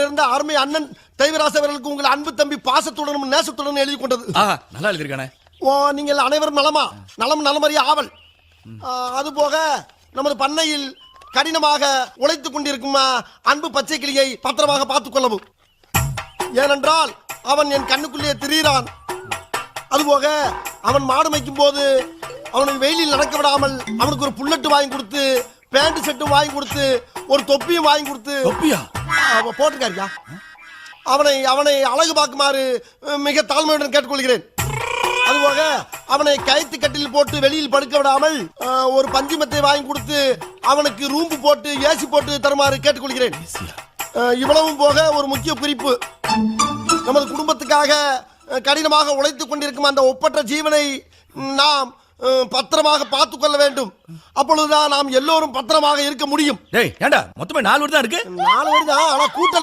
இருந்த அருமை அண்ணன் தெய்வராச அவர்களுக்கு உங்கள் அன்பு தம்பி பாசத்துடனும் நேசத்துடனும் எழுதி கொண்டது. நல்லா எழுதிருக்கானே. நீங்கள் அனைவரும் நலமா? நலம் நலமறிய ஆவல். அதுபோக நமது பண்ணையில் கடினமாக உழைத்துக் கொண்டிருக்கும் அன்பு பச்சை கிளியை பத்திரமாக பார்த்துக் கொள்ளவும். ஏனென்றால் அவன் என் கண்ணுக்குள்ளே திரிகிறான். அதுபோக அவன் மாடு மேய்க்கும் போது அவனுக்கு வெயிலில் நடக்க விடாமல் அவனுக்கு ஒரு புல்லட்டு வாங்கி கொடுத்து, பேண்ட் செட்டும் வாங்கி கொடுத்து, ஒரு தொப்பியும் வாங்கி கொடுத்து போட்டிருக்காருயா. அவனை அவனை அழகு பார்க்குமாறு மிக தாழ்மையுடன் கேட்டுக்கொள்கிறேன். அதுபோக அவனை கயிற்று கட்டில் போட்டு வெளியில் படுக்க விடாமல் ஒரு பஞ்சுமத்தை வாங்கி கொடுத்து அவனுக்கு ரூம்பு போட்டு ஏசி போட்டு தருமாறு கேட்டுக்கொள்கிறேன். இவ்வளவும் போக ஒரு முக்கிய குறிப்பு, நமது குடும்பத்துக்காக கடினமாக உழைத்துக் கொண்டிருக்கும் அந்த ஒப்பற்ற ஜீவனை நாம் பத்திரமாக பார்த்துக் கொள்ள வேண்டும். அப்பொழுதுதான் நாம் எல்லோரும் பத்திரமாக இருக்க முடியும். மொத்தமே 4 வீடு தான் இருக்கு. 4 வீடு தான், ஆனா கூட்டம்